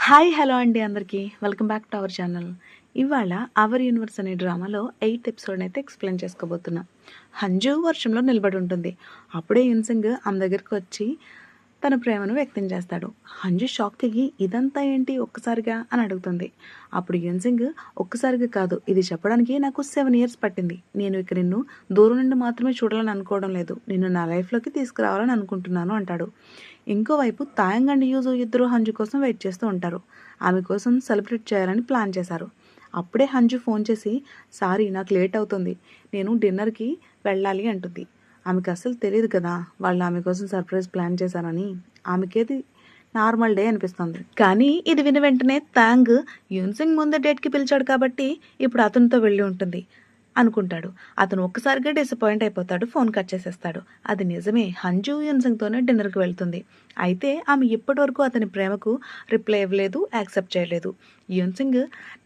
Hi hello అండి అందరికీ welcome back to our channel. ఇవాళ అవర్ యూనివర్స్ అనే డ్రామాలో 8th ఎపిసోడ్ అయితే ఎక్స్ప్లెయిన్ చేసుకోబోతున్నా. హంజు వర్షంలో నిలబడి ఉంటుంది. అప్పుడే యున్సింగ్ ఆమె దగ్గరికి వచ్చి తన ప్రేమను వ్యక్తం చేస్తాడు. హంజు షాక్ అయ్యి ఇదంతా ఏంటి ఒక్కసారిగా అని అడుగుతుంది. అప్పుడు యున్సింగ్ ఒక్కసారిగా కాదు, ఇది చెప్పడానికి నాకు 7 years పట్టింది. నేను ఇక నిన్ను దూరం నుండి మాత్రమే చూడాలని అనుకోవడం లేదు, నిన్ను నా లైఫ్లోకి తీసుకురావాలని అనుకుంటున్నాను అంటాడు. ఇంకోవైపు తాయంగ్ అండ్ యూజు ఇద్దరు హంజు కోసం వెయిట్ చేస్తూ ఉంటారు. ఆమె కోసం సెలబ్రేట్ చేయాలని ప్లాన్ చేశారు. అప్పుడే హంజు ఫోన్ చేసి, సారీ నాకు లేట్ అవుతుంది, నేను డిన్నర్కి వెళ్ళాలి అంటుంది. ఆమెకు అస్సలు తెలియదు కదా వాళ్ళు ఆమె కోసం సర్ప్రైజ్ ప్లాన్ చేశారని. ఆమెకేది నార్మల్ డే అనిపిస్తుంది. కానీ ఇది విని వెంటనే తాంగ్ యున్సింగ్ ముందే డేట్కి పిలిచాడు కాబట్టి ఇప్పుడు అతనితో వెళ్ళి ఉంటుంది అనుకుంటాడు. అతను ఒక్కసారిగా డిసప్పాయింట్ అయిపోతాడు, ఫోన్ కట్ చేసేస్తాడు. అది నిజమే, హంజు యున్సింగ్తోనే డిన్నర్కి వెళ్తుంది. అయితే ఆమె ఇప్పటివరకు అతని ప్రేమకు రిప్లై ఇవ్వలేదు, యాక్సెప్ట్ చేయలేదు. యున్సింగ్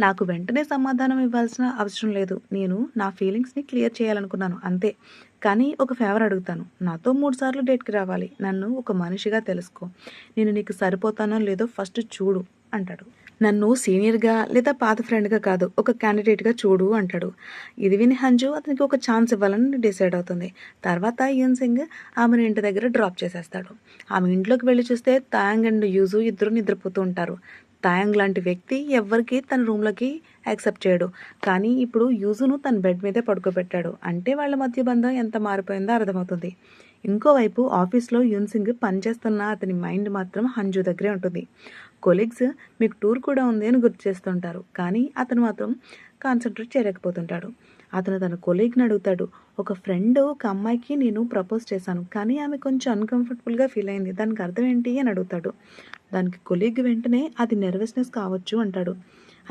నాకు వెంటనే సమాధానం ఇవ్వాల్సిన అవసరం లేదు, నేను నా ఫీలింగ్స్ని క్లియర్ చేయాలనుకున్నాను అంతే. కానీ ఒక ఫేవర్ అడుగుతాను, నాతో 3 సార్లు డేట్కి రావాలి, నన్ను ఒక మనిషిగా తెలుసుకో, నేను నీకు సరిపోతానో లేదో ఫస్ట్ చూడు అంటాడు. నన్ను సీనియర్గా లేదా పాత ఫ్రెండ్గా కాదు, ఒక క్యాండిడేట్గా చూడు అంటాడు. ఇది విని హంజు అతనికి ఒక ఛాన్స్ ఇవ్వాలని డిసైడ్ అవుతుంది. తర్వాత యున్సింగ్ ఆమెను ఇంటి దగ్గర డ్రాప్ చేసేస్తాడు. ఆమె ఇంట్లోకి వెళ్ళి చూస్తే తాయాంగ్ అండ్ యూజు ఇద్దరు నిద్రపోతూ ఉంటారు. తాయాంగ్ లాంటి వ్యక్తి ఎవ్వరికి తన రూమ్లోకి యాక్సెప్ట్ చేయడు. కానీ ఇప్పుడు యూజును తన బెడ్ మీదే పడుకోబెట్టాడు. అంటే వాళ్ళ మధ్య బంధం ఎంత మారిపోయిందో అర్థమవుతుంది. ఇంకోవైపు ఆఫీస్లో యున్సింగ్ పనిచేస్తున్న అతని మైండ్ మాత్రం హంజు దగ్గరే ఉంటుంది. కొలీగ్స్ మీకు టూర్ కూడా ఉంది అని గుర్తు చేస్తుంటారు, కానీ అతను మాత్రం కాన్సన్ట్రేట్ చేయలేకపోతుంటాడు. అతను తన కొలీగ్ని అడుగుతాడు, ఒక ఫ్రెండ్ ఒక అమ్మాయికి నేను ప్రపోజ్ చేశాను, కానీ ఆమె కొంచెం అన్కంఫర్టబుల్గా ఫీల్ అయింది, దానికి అర్థం ఏంటి అని అడుగుతాడు. దానికి కొలీగ్ వెంటనే అది నెర్వస్నెస్ కావచ్చు అంటాడు.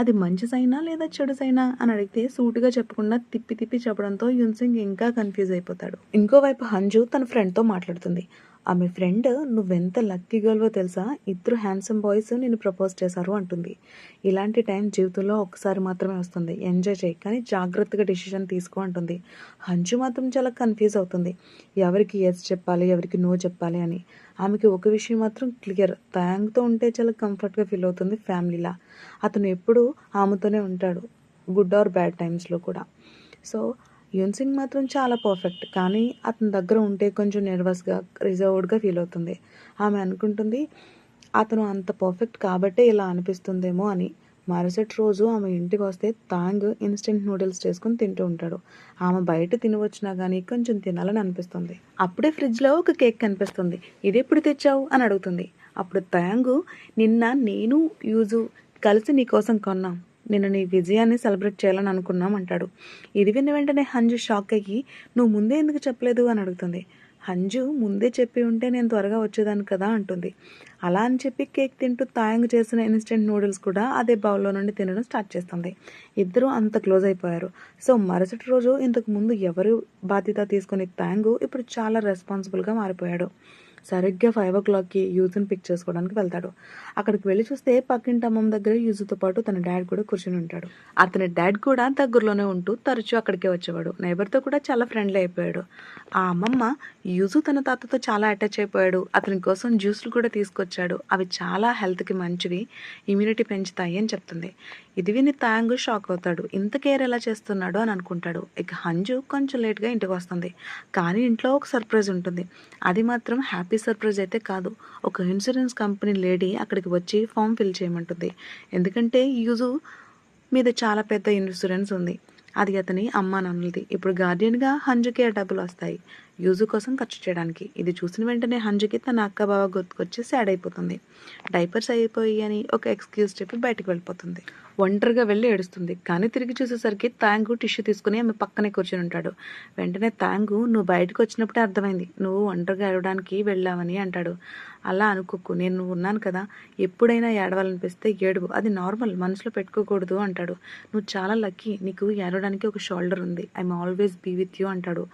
అది మంచి సైనా లేదా చెడు సైనా అని అడిగితే సూటిగా చెప్పకుండా తిప్పి తిప్పి చెప్పడంతో యున్సింగ్ ఇంకా కన్ఫ్యూజ్ అయిపోతాడు. ఇంకోవైపు హంజు తన ఫ్రెండ్తో మాట్లాడుతుంది. ఆమె ఫ్రెండ్ నువ్వెంత లక్కీ గర్ల్వో తెలుసా, ఇద్దరు హ్యాండ్సమ్ బాయ్స్ నేను ప్రపోజ్ చేశారు అంటుంది. ఇలాంటి టైం జీవితంలో ఒక్కసారి మాత్రమే వస్తుంది, ఎంజాయ్ చేయి, కానీ జాగ్రత్తగా డెసిషన్ తీసుకో అంటుంది. హంజు మాత్రం చాలా కన్ఫ్యూజ్ అవుతుంది, ఎవరికి ఎస్ చెప్పాలి ఎవరికి నో చెప్పాలి అని. ఆమెకి ఒక విషయం మాత్రం క్లియర్, తాయాంగ్తో ఉంటే చాలా కంఫర్ట్గా ఫీల్ అవుతుంది, ఫ్యామిలీలా. అతను ఎప్పుడూ ఆమెతోనే ఉంటాడు, గుడ్ ఆర్ బ్యాడ్ టైమ్స్లో కూడా. సో యున్సింగ్ మాత్రం చాలా పర్ఫెక్ట్, కానీ అతని దగ్గర ఉంటే కొంచెం నర్వస్గా రిజర్వ్డ్గా ఫీల్ అవుతుంది. ఆమె అనుకుంటుంది అతను అంత పర్ఫెక్ట్ కాబట్టే ఇలా అనిపిస్తుందేమో అని. మరుసటి రోజు ఆమె ఇంటికి వస్తే తాంగ్ ఇన్స్టెంట్ నూడిల్స్ చేసుకుని తింటూ ఉంటాడు. ఆమె బయట తిని వచ్చినా కానీ కొంచెం తినాలని అనిపిస్తుంది. అప్పుడే ఫ్రిడ్జ్లో ఒక కేక్ కనిపిస్తుంది. ఇది ఎప్పుడు తెచ్చావు అని అడుగుతుంది. అప్పుడు తాంగ్, నిన్న నేను యూజు కలిసి నీకోసం కొన్నాం, నిన్న నీ విజయాన్ని సెలబ్రేట్ చేయాలని అనుకున్నాం అంటాడు. ఇది విన్న వెంటనే హంజు షాక్ అయ్యి, నువ్వు ముందే ఎందుకు చెప్పలేదు అని అడుగుతుంది. హంజు ముందే చెప్పి ఉంటే నేను త్వరగా వచ్చేదాన్ని కదా అంటుంది. అలా అని చెప్పి కేక్ తింటూ తాయంగ్ చేసిన ఇన్స్టెంట్ నూడిల్స్ కూడా అదే బౌల్లో నుండి తినడం స్టార్ట్ చేస్తుంది. ఇద్దరు అంత క్లోజ్ అయిపోయారు. సో మరుసటి రోజు ఇంతకు ముందు ఎవరు బాధ్యత తీసుకునే తాయంగ్ ఇప్పుడు చాలా రెస్పాన్సిబుల్గా మారిపోయాడు. సరిగ్గా 5 o'clockకి యూజుని పిక్ చేసుకోవడానికి వెళ్తాడు. అక్కడికి వెళ్ళి చూస్తే పక్కింటి అమ్మమ్మ దగ్గర యూజుతో పాటు తన డాడ్ కూడా కూర్చొని ఉంటాడు. అతని డాడ్ కూడా దగ్గరలోనే ఉంటూ తరచూ అక్కడికే వచ్చేవాడు. నైబర్తో కూడా చాలా ఫ్రెండ్లీ అయిపోయాడు. ఆ అమ్మమ్మ యూజు తన తాతతో చాలా అటాచ్ అయిపోయాడు, అతని కోసం జ్యూస్లు కూడా తీసుకొచ్చాడు, అవి చాలా హెల్త్కి మంచివి, ఇమ్యూనిటీ పెంచుతాయి అని చెప్తుంది. ఇది విని తాంగ్ షాక్ అవుతాడు, ఇంత కేర్ ఎలా చేస్తున్నాడు అని అనుకుంటాడు. ఇక హంజు కొంచెం లేట్గా ఇంటికి వస్తుంది. కానీ ఇంట్లో ఒక సర్ప్రైజ్ ఉంటుంది. అది మాత్రం హ్యాపీ సర్ప్రైజ్ అయితే కాదు. ఒక ఇన్సూరెన్స్ కంపెనీ లేడీ అక్కడికి వచ్చి ఫామ్ ఫిల్ చేయమంటుంది. ఎందుకంటే యూజు మీద చాలా పెద్ద ఇన్సూరెన్స్ ఉంది, అది అతని అమ్మా నాన్నలది. ఇప్పుడు గార్డియన్గా హంజుకి ఆ డబ్బులు వస్తాయి యూజు కోసం ఖర్చు చేయడానికి. ఇది చూసిన వెంటనే హంజుకి తన అక్క బావ గుర్తుకొచ్చి సాడ్ అయిపోతుంది. డైపర్స్ అయిపోయి అని ఒక ఎక్స్క్యూజ్ చెప్పి బయటకు వెళ్ళిపోతుంది. ఒంటరిగా వెళ్ళి ఏడుస్తుంది. కానీ తిరిగి చూసేసరికి తాంగు టిష్యూ తీసుకుని ఆమె పక్కనే కూర్చొని ఉంటాడు. వెంటనే తాంగు, నువ్వు బయటకు వచ్చినప్పుడే అర్థమైంది నువ్వు ఒంటరిగా ఏడవడానికి వెళ్ళావని అంటాడు. అలా అనుకోకు, నేను ఉన్నాను కదా, ఎప్పుడైనా ఏడవాలనిపిస్తే ఏడువు, అది నార్మల్, మనసులో పెట్టుకోకూడదు అంటాడు. నువ్వు చాలా లక్కీ, నీకు ఏడవడానికి ఒక షోల్డర్ ఉంది, I'm always be with you అంటాడు.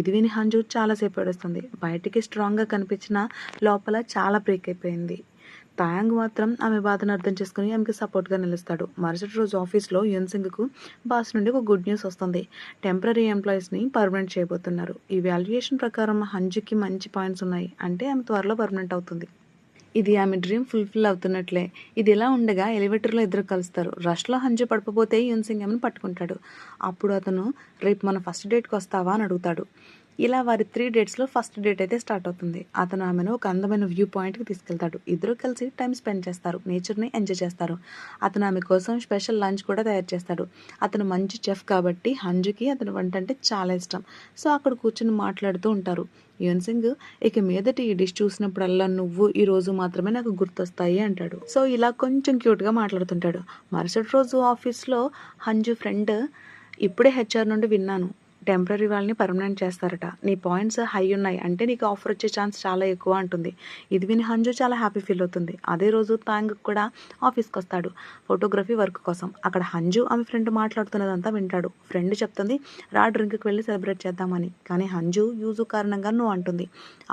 ఇది విని హంజు చాలాసేపు ఏడుస్తుంది. బయటికి స్ట్రాంగ్గా కనిపించిన లోపల చాలా బ్రేక్ అయిపోయింది. తాయాంగ్ మాత్రం ఆమె బాధను అర్థం చేసుకుని ఆమెకి సపోర్ట్గా నిలుస్తాడు. మరుసటి రోజు ఆఫీస్లో యున్సింగ్కు బాస్ నుండి ఒక గుడ్ న్యూస్ వస్తుంది. టెంపరీ ఎంప్లాయీస్ని పర్మనెంట్ చేయబోతున్నారు. ఈ వాల్యుయేషన్ ప్రకారం హంజుకి మంచి పాయింట్స్ ఉన్నాయి, అంటే ఆమె త్వరలో పర్మనెంట్ అవుతుంది. ఇది ఆమె డ్రీమ్ ఫుల్ఫిల్ అవుతున్నట్లే. ఇది ఇలా ఉండగా ఎలివేటర్లో ఇద్దరు కలుస్తారు. రష్లో హంజు పడిపోతే యూన్సింగ్ ఆమెను పట్టుకుంటాడు. అప్పుడు అతను రేపు మన ఫస్ట్ డేట్కి వస్తావా అని అడుగుతాడు. ఇలా వారి 3 డేట్స్లో ఫస్ట్ డేట్ అయితే స్టార్ట్ అవుతుంది. అతను ఆమెను ఒక అందమైన వ్యూ పాయింట్కి తీసుకెళ్తాడు. ఇద్దరు కలిసి టైం స్పెండ్ చేస్తారు, నేచర్ని ఎంజాయ్ చేస్తారు. అతను ఆమె కోసం స్పెషల్ లంచ్ కూడా తయారు చేస్తాడు. అతను మంచి చెఫ్ కాబట్టి హంజుకి అతని వంట అంటే చాలా ఇష్టం. సో అక్కడ కూర్చొని మాట్లాడుతూ ఉంటారు. యూన్సింగ్ ఇక మీదట ఈ డిష్ చూసినప్పుడల్లా నువ్వు ఈ రోజు మాత్రమే నాకు గుర్తొస్తాయి అంటాడు. సో ఇలా కొంచెం క్యూట్గా మాట్లాడుతుంటాడు. మరుసటి రోజు ఆఫీస్లో హంజు ఫ్రెండ్, ఇప్పుడే హెచ్ఆర్ నుండి విన్నాను, టెంపరరీ వాళ్ళని పర్మనెంట్ చేస్తారట. నీ పాయింట్స్ హై ఉన్నాయి అంటే నీకు ఆఫర్ వచ్చే ఛాన్స్ చాలా ఎక్కువ అంటుంది. ఇది విని హంజు చాలా హ్యాపీ ఫీల్ అవుతుంది. అదే రోజు తాంగ్ కూడా ఆఫీస్కి వస్తాడు ఫోటోగ్రఫీ వర్క్ కోసం. అక్కడ హంజు ఆమె ఫ్రెండ్ మాట్లాడుతున్నదంతా వింటాడు. ఫ్రెండ్ చెప్తుంది రా డ్రింక్కి వెళ్ళి సెలబ్రేట్ చేద్దామని. కానీ హంజు యూజు కారణంగా నువ్వు అంటుంది.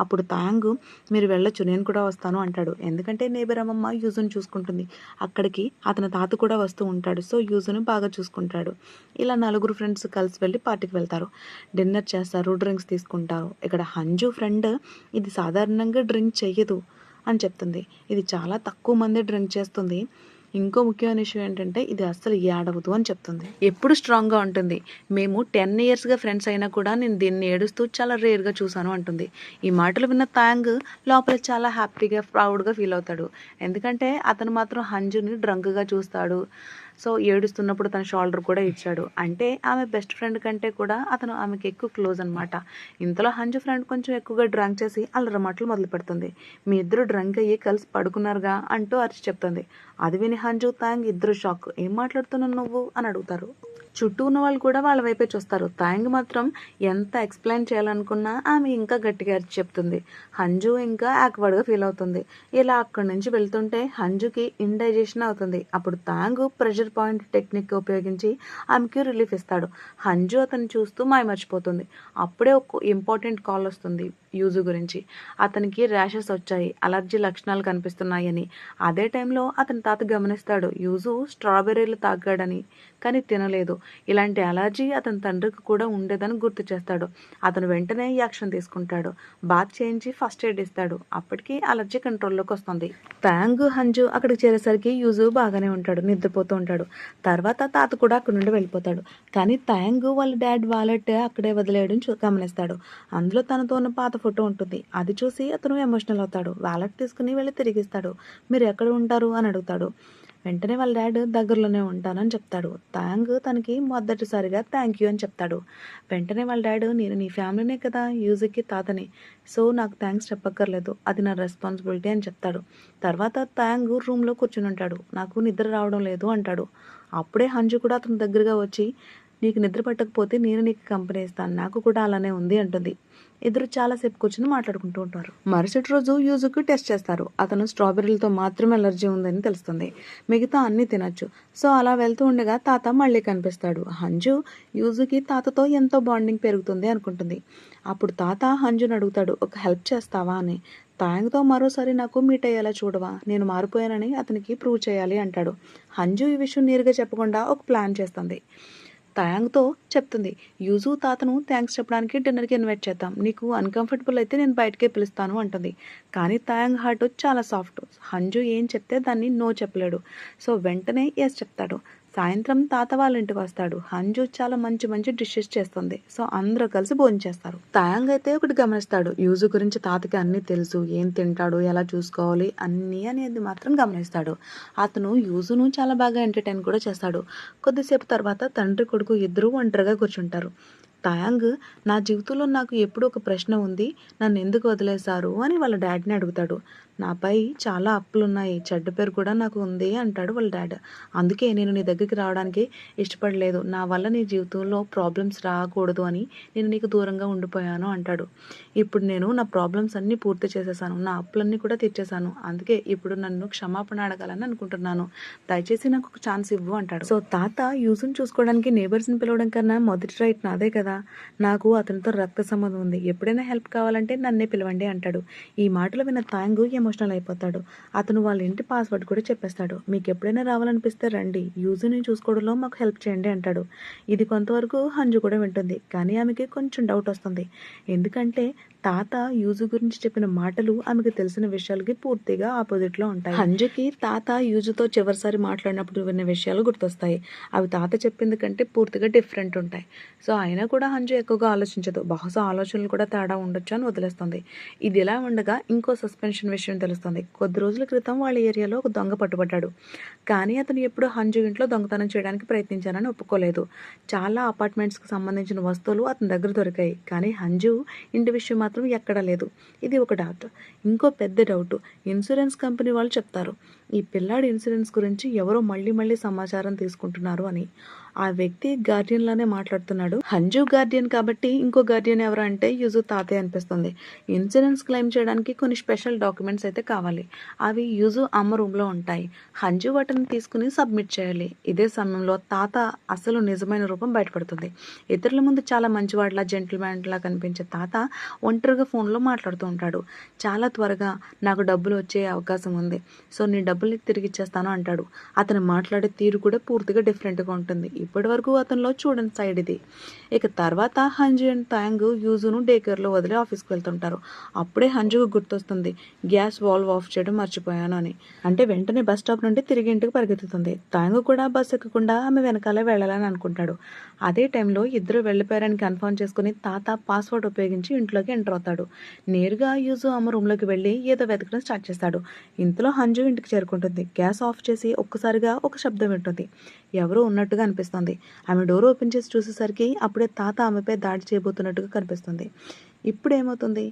అప్పుడు తాంగ్ మీరు వెళ్ళొచ్చు, నేను కూడా వస్తాను అంటాడు. ఎందుకంటే నేబర్ అమ్మమ్మ యూజును చూసుకుంటుంది. అక్కడికి అతని తాత కూడా వస్తూ ఉంటాడు. సో యూజును బాగా చూసుకుంటాడు. ఇలా నలుగురు ఫ్రెండ్స్ కలిసి వెళ్ళి పార్టీకి వెళ్తారు. డిన్నర్ చేస్తారు, డ్రింక్స్ తీసుకుంటారు. ఇక్కడ హంజు ఫ్రెండ్ ఇది సాధారణంగా డ్రింక్ చెయ్యదు అని చెప్తుంది. ఇది చాలా తక్కువ మంది డ్రింక్ చేస్తుంది. ఇంకో ముఖ్యమైన విషయం ఏంటంటే ఇది అస్సలు ఏడవదు అని చెప్తుంది. ఎప్పుడు స్ట్రాంగ్గా ఉంటుంది. మేము 10 ఇయర్స్గా ఫ్రెండ్స్ అయినా కూడా నేను దీన్ని ఏడుస్తూ చాలా రేర్గా చూశాను అంటుంది. ఈ మాటలు విన్న తాంగ్ లోపల చాలా హ్యాపీగా ప్రౌడ్గా ఫీల్ అవుతాడు. ఎందుకంటే అతను మాత్రం హంజుని డ్రంక్గా చూస్తాడు. సో ఏడుస్తున్నప్పుడు తన షోల్డర్ కూడా ఇచ్చాడు. అంటే ఆమె బెస్ట్ ఫ్రెండ్ కంటే కూడా అతను ఆమెకి ఎక్కువ క్లోజ్ అనమాట. ఇంతలో హంజు ఫ్రెండ్ కొంచెం ఎక్కువగా డ్రంక్ చేసి అల్లరి మాటలు మొదలు పెడుతుంది. మీ ఇద్దరు డ్రంక్ అయ్యి కలిసి పడుకున్నారుగా అంటూ అరిచి చెప్తుంది. అది విని హంజు తాంగ్ ఇద్దరు షాక్. ఏం మాట్లాడుతున్నావు నువ్వు అని అడుగుతారు. చుట్టూ ఉన్న వాళ్ళు కూడా వాళ్ళ వైపే చూస్తారు. తాంగ్ మాత్రం ఎంత ఎక్స్ప్లెయిన్ చేయాలనుకున్నా ఆమె ఇంకా గట్టిగా అరిచి చెప్తుంది. హంజు ఇంకా యాక్వర్డ్గా ఫీల్ అవుతుంది. ఇలా అక్కడి నుంచి వెళ్తుంటే హంజుకి ఇండైజెషన్ అవుతుంది. అప్పుడు తాంగ్ ప్రెషర్ పాయింట్ టెక్నిక్ ఉపయోగించి ఆమెకి రిలీఫ్ ఇస్తాడు. హంజు అతను చూస్తూ మాయమర్చిపోతుంది. అప్పుడే ఒక ఇంపార్టెంట్ కాల్ వస్తుంది యూజు గురించి. అతనికి ర్యాషెస్ వచ్చాయి, అలర్జీ లక్షణాలు కనిపిస్తున్నాయని. అదే టైంలో అతని తాత గమనిస్తాడు యూజు స్ట్రాబెర్రీలు తాగాడని, కానీ తినలేదు. ఇలాంటి అలర్జీ అతని తండ్రికి కూడా ఉండేదని గుర్తు చేస్తాడు. అతను వెంటనే యాక్షన్ తీసుకుంటాడు. బాత్ చేయించి ఫస్ట్ ఎయిడ్ ఇస్తాడు. అప్పటికి అలర్జీ కంట్రోల్లోకి వస్తుంది. తాంగ్ హంజు అక్కడికి చేరేసరికి యూజు బాగానే ఉంటాడు, నిద్రపోతూ ఉంటాడు. తర్వాత తాత కూడా అక్కడి నుండి వెళ్ళిపోతాడు. కానీ తాంగ్ వాళ్ళ డాడ్ వాలెట్ అక్కడే వదిలేయడం గమనిస్తాడు. అందులో తనతో ఉన్న పాత ఫోటో ఉంటుంది. అది చూసి అతను ఎమోషనల్ అవుతాడు. వాలెట్ తీసుకుని వెళ్ళి తిరిగిస్తాడు. మీరు ఎక్కడ ఉంటారు అని అడుగుతాడు. వెంటనే వాళ్ళ డాడ్ దగ్గరలోనే ఉంటానని చెప్తాడు. తాంగ్ తనకి మొదటిసారిగా థ్యాంక్ యూ అని చెప్తాడు. వెంటనే వాళ్ళ డాడ్ నేను నీ ఫ్యామిలీనే కదా, యూజుకి తాతని, సో నాకు థ్యాంక్స్ చెప్పక్కర్లేదు, అది నా రెస్పాన్సిబిలిటీ అని చెప్తాడు. తర్వాత తాంగ్ రూమ్లో కూర్చుని ఉంటాడు. నాకు నిద్ర రావడం లేదు అంటాడు. అప్పుడే హంజు కూడా అతని దగ్గరగా వచ్చి నీకు నిద్ర పట్టకపోతే నేను నీకు కంపెనీ ఇస్తాను, నాకు కూడా అలానే ఉంది అంటుంది. ఇద్దరు చాలాసేపు కూర్చొని మాట్లాడుకుంటూ ఉంటారు. మరుసటి రోజు యూజుకి టెస్ట్ చేస్తారు. అతను స్ట్రాబెర్రీలతో మాత్రమే ఎలర్జీ ఉందని తెలుస్తుంది. మిగతా అన్నీ తినచ్చు. సో అలా వెళ్తూ ఉండగా తాత మళ్ళీ కనిపిస్తాడు. హంజు యూజుకి తాతతో ఎంతో బాండింగ్ పెరుగుతుంది అనుకుంటుంది. అప్పుడు తాత హంజుని అడుగుతాడు ఒక హెల్ప్ చేస్తావా అని. తాంగ్తో మరోసారి నాకు మీట్ అయ్యేలా చూడవా, నేను మారిపోయానని అతనికి ప్రూవ్ చేయాలి అంటాడు. హంజు ఈ విషయం నేరుగా చెప్పకుండా ఒక ప్లాన్ చేస్తుంది. తాయాంగ్తో చెప్తుంది యూజు తాతను థ్యాంక్స్ చెప్పడానికి డిన్నర్కి ఇన్వైట్ చేద్దాం, నీకు అన్కంఫర్టబుల్ అయితే నేను బయటకే పిలుస్తాను అంటుంది. కానీ తాయాంగ్ హార్ట్ చాలా సాఫ్ట్. హంజు ఏం చెప్తే దాన్ని నో చెప్పలేడు. సో వెంటనే ఎస్ చెప్తాడు. సాయంత్రం తాత వాళ్ళ ఇంటికి వస్తాడు. హంజు చాలా మంచి మంచి డిషెస్ చేస్తుంది. సో అందరూ కలిసి భోంచేస్తారు. తాయాంగ్ అయితే ఒకటి గమనిస్తాడు. యూజు గురించి తాతకి అన్నీ తెలుసు, ఏం తింటాడు, ఎలా చూసుకోవాలి అన్నీ అనేది మాత్రం గమనిస్తాడు. అతను యూజును చాలా బాగా ఎంటర్టైన్ కూడా చేస్తాడు. కొద్దిసేపు తర్వాత తండ్రి కొడుకు ఇద్దరు ఒంటరిగా కూర్చుంటారు. తాయాంగ్ నా జీవితంలో నాకు ఎప్పుడు ఒక ప్రశ్న ఉంది, నన్ను ఎందుకు వదిలేశారు అని వాళ్ళ డాడీని అడుగుతాడు. నాపై చాలా అప్పులున్నాయి, చెడ్డ పేరు కూడా నాకు ఉంది అంటాడు వాళ్ళ డాడ్. అందుకే నేను నీ దగ్గరికి రావడానికి ఇష్టపడలేదు, నా వల్ల నీ జీవితంలో ప్రాబ్లమ్స్ రాకూడదు అని నేను నీకు దూరంగా ఉండిపోయాను అంటాడు. ఇప్పుడు నేను నా ప్రాబ్లమ్స్ అన్నీ పూర్తి చేసేసాను, నా అప్పులన్నీ కూడా తీర్చేశాను, అందుకే ఇప్పుడు నన్ను క్షమాపణ అడగాలని అనుకుంటున్నాను, దయచేసి నాకు ఒక ఛాన్స్ ఇవ్వు అంటాడు. సో తాత యూజుని చూసుకోవడానికి నేబర్స్ని పిలవడం కన్నా మొదటి రైట్ నాదే కదా, నాకు అతనితో రక్త సంబంధం ఉంది, ఎప్పుడైనా హెల్ప్ కావాలంటే నన్నే పిలవండి అంటాడు. ఈ మాటలు విన్న తాంగ్ ఎమోషనల్ అయిపోతాడు. అతను వాళ్ళ ఇంటి పాస్వర్డ్ కూడా చెప్పేస్తాడు. మీకు ఎప్పుడైనా రావాలనిపిస్తే రండి, యూజుని చూసుకోవడంలో మాకు హెల్ప్ చేయండి అంటాడు. ఇది కొంతవరకు హంజు కూడా వింటుంది. కానీ ఆమెకి కొంచెం డౌట్ వస్తుంది. ఎందుకంటే తాత యూజు గురించి చెప్పిన మాటలు ఆమెకు తెలిసిన విషయాలకి పూర్తిగా ఆపోజిట్లో ఉంటాయి. హంజుకి తాత యూజుతో చివరిసారి మాట్లాడినప్పుడు విన్న విషయాలు గుర్తొస్తాయి. అవి తాత చెప్పింది కంటే పూర్తిగా డిఫరెంట్ ఉంటాయి. సో అయినా కూడా హంజు ఎక్కువగా ఆలోచించదు. బహుశా ఆలోచనలు కూడా తేడా ఉండొచ్చు అని వదిలేస్తుంది. ఇది ఇలా ఉండగా ఇంకో సస్పెన్షన్ విషయం తెలుస్తుంది. కొద్ది రోజుల క్రితం వాళ్ళ ఏరియాలో ఒక దొంగ పట్టుబడ్డాడు. కానీ అతను ఎప్పుడూ హంజు ఇంట్లో దొంగతనం చేయడానికి ప్రయత్నించానని ఒప్పుకోలేదు. చాలా అపార్ట్మెంట్స్కి సంబంధించిన వస్తువులు అతని దగ్గర దొరికాయి. కానీ హంజు ఇంటి విషయం మాత్రం ఎక్కడా లేదు. ఇది ఒక డౌట్. ఇంకో పెద్ద డౌట్ ఇన్సూరెన్స్ కంపెనీ వాళ్ళు చెప్తారు ఈ పిల్లాడి ఇన్సూరెన్స్ గురించి ఎవరో మళ్ళీ సమాచారం తీసుకుంటున్నారు అని. ఆ వ్యక్తి గార్డియన్ లానే మాట్లాడుతున్నాడు. హంజు గార్డియన్ కాబట్టి ఇంకో గార్డియన్ ఎవరు అంటే యూజు తాతయ్య అనిపిస్తుంది. ఇన్సూరెన్స్ క్లెయిమ్ చేయడానికి కొన్ని స్పెషల్ డాక్యుమెంట్స్ అయితే కావాలి. అవి యూజు అమ్మ రూమ్లో ఉంటాయి. హంజు వాటిని తీసుకుని సబ్మిట్ చేయాలి. ఇదే సమయంలో తాత అసలు నిజమైన రూపం బయటపడుతుంది. ఇతరుల ముందు చాలా మంచివాడిలా జెంటిల్మ్యాన్లా కనిపించే తాత ఒంటరిగా ఫోన్లో మాట్లాడుతూ ఉంటాడు. చాలా త్వరగా నాకు డబ్బులు వచ్చే అవకాశం ఉంది, సో నీ డబ్బుల్ని తిరిగి ఇచ్చేస్తాను అంటాడు. అతను మాట్లాడే తీరు కూడా పూర్తిగా డిఫరెంట్గా ఉంటుంది. ఇప్పటి వరకు అతనిలో చూడని సైడ్ ఇది. ఇక తర్వాత హంజు అండ్ తాంగ్ యూజును డే కేర్లో వదిలి ఆఫీస్కి వెళ్తుంటారు. అప్పుడే హంజుకు గుర్తొస్తుంది గ్యాస్ వాల్వ్ ఆఫ్ చేయడం మర్చిపోయాను అని. అంటే వెంటనే బస్ స్టాప్ నుండి తిరిగి ఇంటికి పరిగెత్తుతుంది. తాంగ్ కూడా బస్ ఎక్కకుండా ఆమె వెనకాలే వెళ్ళాలని అనుకుంటాడు. అదే టైంలో ఇద్దరు వెళ్ళిపోయారని కన్ఫర్మ్ చేసుకుని తాత పాస్వర్డ్ ఉపయోగించి ఇంట్లోకి ఎంటర్ అవుతాడు. నేరుగా యూజు అమ్మ రూమ్లోకి వెళ్ళి ఏదో వెతకడం స్టార్ట్ చేస్తాడు. ఇంతలో హంజు ఇంటికి చేరుకుంటుంది. గ్యాస్ ఆఫ్ చేసి ఒక్కసారిగా ఒక శబ్దం వింటుంది. ఎవరో ఉన్నట్టుగా అనిపిస్తుంది. ఆమె డోర్ ఓపెన్ చేసి చూసేసరికి అప్పుడే తాత ఆమెపై దాడి చేయబోతున్నట్టుగా కనిపిస్తుంది. ఇప్పుడు ఏమవుతుంది?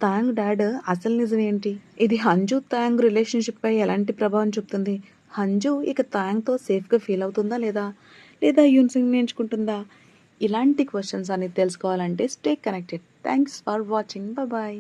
తాంగ్ డాడ్ అసలు నిజం ఏంటి? ఇది హంజు తాంగ్ రిలేషన్షిప్ పై ఎలాంటి ప్రభావం చూపుతుంది? హంజు ఇక తాంగ్తో సేఫ్గా ఫీల్ అవుతుందా లేదా యూన్సింగ్ నేర్చుకుంటుందా? ఇలాంటి క్వశ్చన్స్ అనేది తెలుసుకోవాలంటే stay connected. Thanks for watching. Bye.